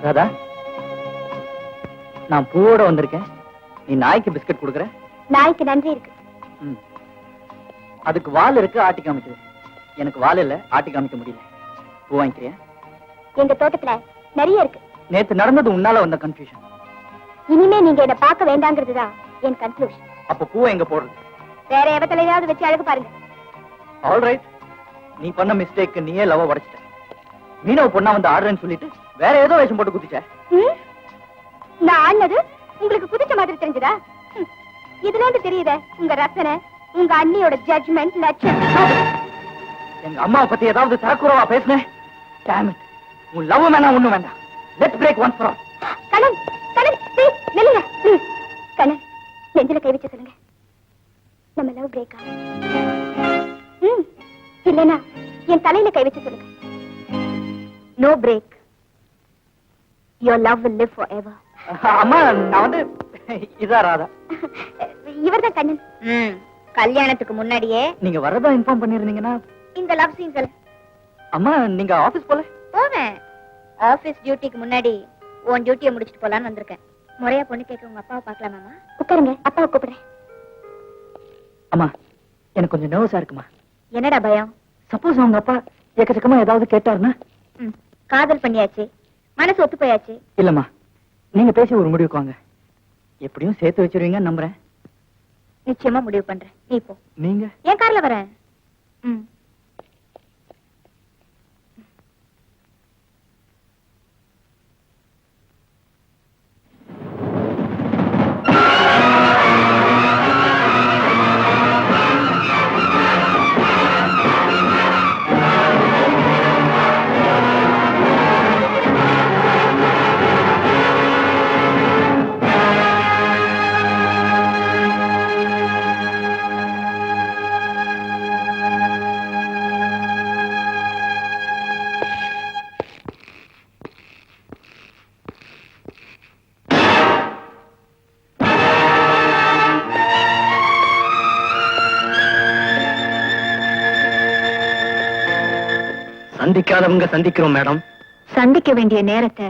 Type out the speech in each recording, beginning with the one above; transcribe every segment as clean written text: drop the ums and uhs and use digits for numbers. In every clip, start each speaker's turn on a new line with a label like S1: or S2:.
S1: ராதா, நான் பூவோட வந்திருக்கேன். நீ நாய்க்கு பிஸ்கட் கொடுக்குற?
S2: நாய்க்கு நன்றி இருக்கு.
S1: அதுக்கு வால் இருக்கு, ஆட்டி காமிக்குது. எனக்கு வால் இல்ல, ஆட்டி காமிக்க முடியல. பூ வாங்கிக்கிறியா?
S2: எங்க தோட்டத்துல நிறைய இருக்கு.
S1: நேத்து நடந்தது உன்னால வந்த கன்ஃபியூஷன்.
S2: இனிமே நீங்க என்ன பார்க்க வேண்டாங்கிறதுதான் என் கன்க்ளூஷன்.
S1: அப்ப பூவை எங்க போடுறது?
S2: வேற எவத்திலையாவது வச்சு அழகு பாருங்க.
S1: ஆல்ரைட், நீ பண்ண மிஸ்டேக், நீயே லவ் உடைச்சிட்ட. மீனவ பொண்ணா வந்து ஆடுறேன்னு சொல்லிட்டு வேற ஏதோ வேஷம் போட்டு குதிச்ச.
S2: நான் ஆனது உங்களுக்கு குதிச்ச மாதிரி தெரிஞ்சதா? இதுல இருந்து தெரியுத உங்க ரசனை, உங்க அண்ணியோட ஜட்ஜ்மெண்ட், லட்சம்.
S1: எங்க அம்மாவை பத்தி ஏதாவது தரக்குறவா பேசுனேன்? Damn it. உன் லவ் வேணாம், ஒண்ணும் வேண்டாம். Let's break once for all.
S2: Kannan, Kannan, please நில்லுங்க. கண்ணன், நெஞ்சில கை வச்சு சொல்லுங்க, நம்ம லவ் பிரேக்கா? இல்லைன்னா என் தலையில கை வச்சு சொல்லுங்க, no break. Your love will live forever.
S1: அம்மா, நான் வந்து இதா ராதா.
S2: இவர்தான் கண்ணன். கல்யாணத்துக்கு முன்னாடியே
S1: நீங்க வரதா இன்ஃபார்ம் பண்ணிருந்தீங்கன்னா
S2: இந்த லவ் சீன்ஸ்.
S1: அம்மா, நீங்க ஆபீஸ் போல?
S2: போவேன். ஆபீஸ் டியூட்டிக்கு முன்னாடி உன் டியூட்டியை முடிச்சிட்டு போலான்னு வந்திருக்கேன். முறையா பொண்ணு கேட்க உங்க அப்பாவை பார்க்கலாமாமா? உட்காருங்க, அப்பாவை கூப்பிடுறேன்.
S1: அம்மா, எனக்கு கொஞ்சம் நர்வஸா இருக்குமா.
S2: என்னடா பயம்?
S1: சப்போஸ் உங்க அப்பா எக்கச்சக்கமா ஏதாவது கேட்டாருன்னா?
S2: காதல் பண்ணியாச்சு, மனசு ஒத்து போயாச்சு.
S1: இல்லம்மா, நீங்க பேசி ஒரு முடிவுக்கு வாங்க. எப்படியும் சேர்த்து வச்சிருவீங்கன்னு நம்புறேன்.
S2: நிச்சயமா முடிவு பண்றேன். நீ போ.
S1: நீங்க?
S2: என் கார்ல வரேன்.
S1: சந்திக்காதவங்க சந்திக்கிறோம் மேடம்.
S2: சந்திக்க வேண்டிய நேரத்தை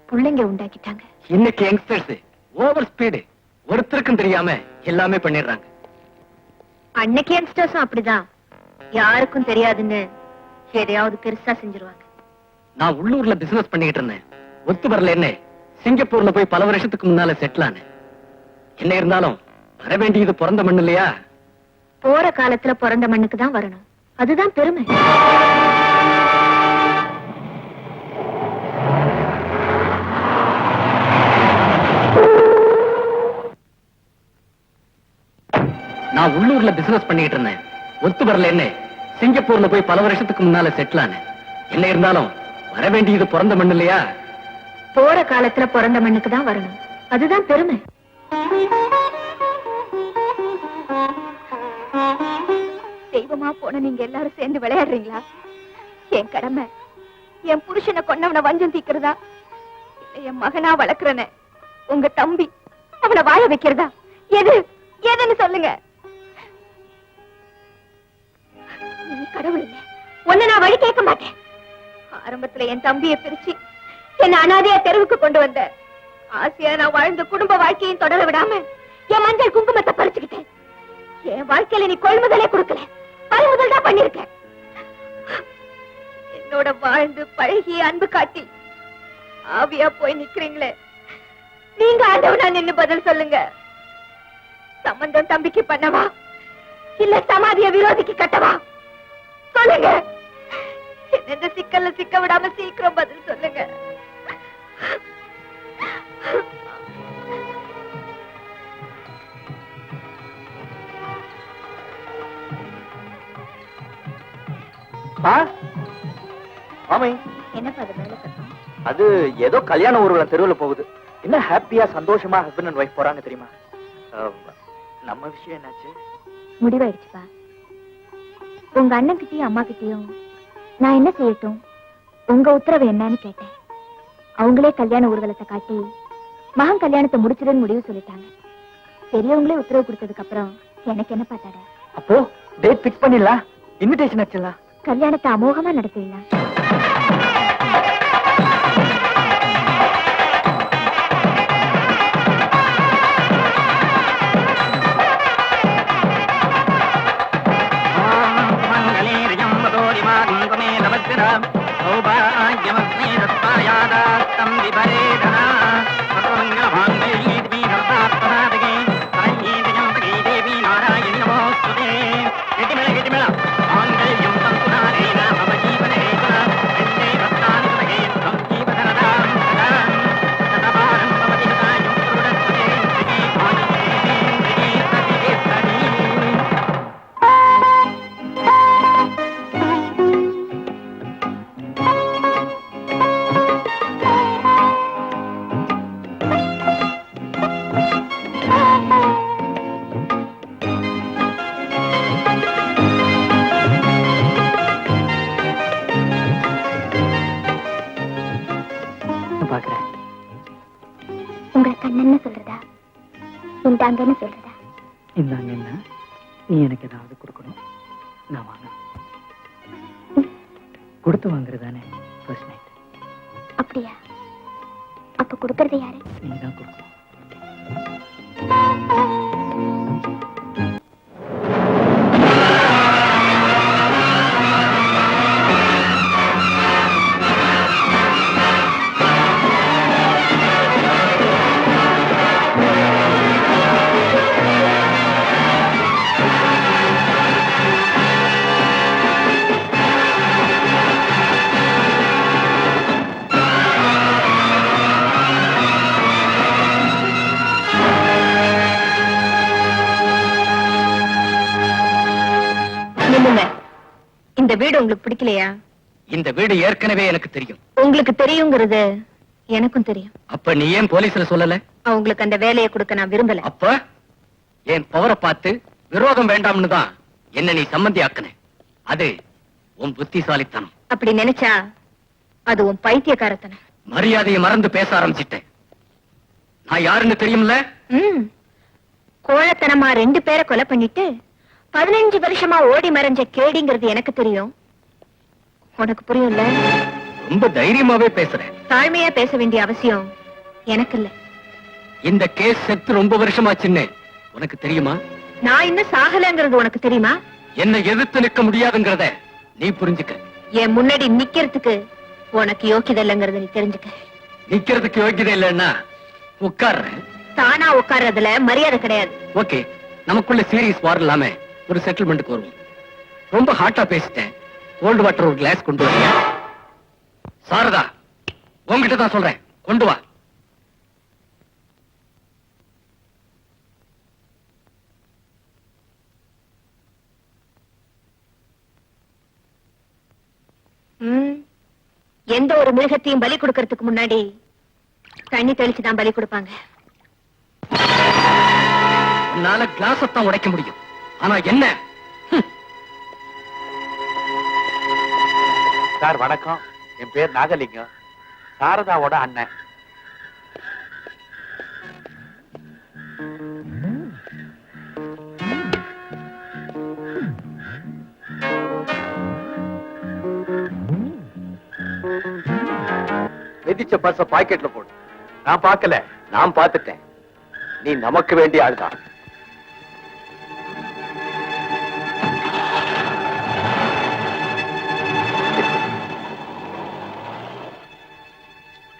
S2: பிள்ளைங்க உண்டாக்கிட்டாங்க.
S1: இன்னைக்கு யங்ஸ்டர்ஸ் ஓவர் ஸ்பீடு, ஒருத்தருக்கும் தெரியாம எல்லாமே பண்ணிடுறாங்க.
S2: அன்னைக்கு யங்ஸ்டர்ஸும் அப்படிதான், யாருக்கும் தெரியாதுன்னு எதையாவது பெருசா செஞ்சிருவாங்க.
S1: நான் உள்ளூர்ல பிசினஸ் பண்ணிக்கிட்டு இருந்தேன். ஒத்து வரல என்ன, சிங்கப்பூர்ல போய் பல வருஷத்துக்கு முன்னால செட்டில் ஆனேன். என்ன இருந்தாலும் வர வேண்டியது பிறந்த மண்ணு இல்லையா?
S2: போற காலத்துல பிறந்த மண்ணுக்கு தான் வரணும், அதுதான் பெருமை.
S1: நான் உள்ளூர்ல பிசினஸ் பண்ணிட்டு இருந்தேன். ஒத்து வரல என்ன, சிங்கப்பூர்ல போய் பல வருஷத்துக்கு முன்னால செட்டில் ஆனேன். என்ன இருந்தாலும் வர வேண்டியது பிறந்த மண்ணு இல்லையா?
S2: போற காலத்துல பிறந்த மண்ணுக்கு தான் வரணும், அதுதான் பெருமை. தெய்வமா போன நீங்க எல்லாரும் சேர்ந்து விளையாடுறீங்களா? என் கடமை என் புருஷனை கொன்னவனை வஞ்சம் தீக்கிறதா, என் மகனா வளர்க்கிறன உங்க தம்பி அவனை வாழ வைக்கிறதா? எது எதுன்னு சொல்லுங்க. நீ கடவுள் இல்ல, ஒன்னு நான் வழி கேட்க மாட்டேன். ஆரம்பத்துல என் தம்பியை பிரிச்சு என்ன அனாதையா தெருவுக்கு கொண்டு வந்த, ஆசையா நான் வாழ்ந்த குடும்ப வாழ்க்கையும் தொடர விடாம என் மஞ்சள் குங்குமத்தை பறிச்சுக்கிட்டேன். என் வாழ்க்கையில நீ கொள்முதலே கொடுக்கல, பறிமுதல் தான் பண்ணிருக்க. என்னோட வாழ்ந்து பழகி அன்பு காட்டி ஆவியா போய் நிக்கிறீங்களே, நீங்க ஆண்டவனா நின்னு பதில் சொல்லுங்க. சம்பந்தம் தம்பிக்கு பண்ணவா, இல்ல சமாதிய விரோதிக்கு கட்டவா? சொல்லுங்க. எந்த சிக்கல்ல சிக்க விடாம சீக்கிரம் பதில் சொல்லுங்க. என்ன பாது மேல சத்தம்?
S1: அது ஏதோ கல்யாண ஊர்வலம் தெருவுல போகுது. என்ன ஹாப்பியா சந்தோஷமா ஹஸ்பண்ட் அண்ட் ஒய்ஃப் போறாங்க தெரியுமா? நம்ம விஷயம் என்னாச்சு?
S2: முடிவாயிடுச்சுப்பா. உங்க அண்ணன் கிட்டயும் அம்மா கிட்டயும் நான் என்ன செய்யட்டும், உங்க உத்தரவு என்னன்னு கேட்டேன். அவங்களே கல்யாண ஊர்வலத்தை காட்டி மகன் கல்யாணத்தை முடிச்சிடுன்னு முடிவு சொல்லிட்டாங்க. பெரியவங்களே உத்தரவு கொடுத்ததுக்கு அப்புறம் எனக்கு என்ன பார்த்தாட?
S1: அப்போ டேட் பிக்ஸ் பண்ணிடலாம், இன்விடேஷன் அடிச்சிடலாம், கல்யாணத்தை
S2: அமோகமா நடத்திடலாம்.
S1: பாக்குறேன்.
S2: உங்களை கண்ணன்னு சொல்றதா இந்தாங்கன்னு சொல்றதா?
S1: இந்தாங்க என்ன, நீ எனக்கு ஏதாவது கொடுக்கணும், நான் வாங்க. கொடுத்து வாங்குறதானே ஃபர்ஸ்ட் நைட்.
S2: அப்படியா? அப்ப கொடுக்கறது யாரு?
S1: நீ தான் கொடுக்கணும்.
S2: இந்த வீடு உங்களுக்கு பிடிக்கலையா?
S1: இந்த வீடு ஏற்கனவே எனக்கு தெரியும்.
S2: உங்களுக்கு தெரியுங்கிறது எனக்கும் தெரியும்.
S1: அப்ப நீ ஏன் போலீஸ்ல சொல்லல?
S2: அவங்களுக்கு அந்த வேலையை கொடுக்க நான் விரும்பல.
S1: அப்ப என் பவரை பார்த்து விரோதம் வேண்டாம்னு தான் என்ன நீ சம்மந்தி ஆக்குன. அது உன் புத்திசாலித்தனம்.
S2: அப்படி நினைச்சா அது உன் பைத்தியக்காரத்தனம்.
S1: மரியாதையை மறந்து பேச ஆரம்பிச்சிட்டேன். நான் யாருன்னு தெரியும்ல?
S2: கோழத்தனமா 2 பேரை கொலை பண்ணிட்டு 15 வருஷமா ஓடி மறைஞ்ச கேடிங்கிறது எனக்கு தெரியும். உனக்கு புரியும்ல?
S1: ரொம்ப தைரியமாவே பேசுறேன்.
S2: தாழ்மையா பேச வேண்டிய அவசியம் எனக்கு இல்ல.
S1: இந்த கேஸ் செத்து ரொம்ப வருஷமாச்சுன்னு உனக்கு தெரியுமா?
S2: நான் இன்னும் சாகலங்கிறது உனக்கு தெரியுமா?
S1: என்ன எதிர்த்து நிற்க முடியாதுங்கிறத நீ புரிஞ்சுக்க.
S2: என் முன்னாடி நிக்கிறதுக்கு உனக்கு யோக்கியதை இல்லைங்கிறத நீ தெரிஞ்சுக்க.
S1: நிக்கிறதுக்கு யோக்கியதை இல்லைன்னா உட்கார்றேன்.
S2: தானா உட்கார்றதுல மரியாதை கிடையாது.
S1: ஓகே, நமக்குள்ள சீரியஸ் வார் இல்லாம ஒரு செட்டில்மெண்ட்டுக்கு வருவோம். ரொம்ப ஹாட்டா பேசிட்டேன். கோல்டு வாட்டர் ஒரு கிளாஸ் கொண்டு வரியா? சாரதா, உங்ககிட்ட தான் சொல்றேன், கொண்டு வா.
S2: எந்த ஒரு மிருகத்தையும் பலி கொடுக்கறதுக்கு முன்னாடி தண்ணி தெளிச்சுதான் பலி கொடுப்பாங்க.
S1: உன்னால கிளாஸத்தான் உடைக்க முடியும், ஆனா என்ன?
S3: சார் வணக்கம், என் பேர் நாகலிங்கம், சாரதாவோட அண்ணன். மிதிச்ச பர்ஸ பாக்கெட்ல போடு. நான் பார்க்கல, நான் பார்த்துட்டேன். நீ நமக்கு வேண்டிய ஆள்தான்.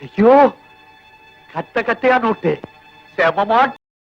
S3: ஐயோ, கத்தையா நோட்டு, செமமா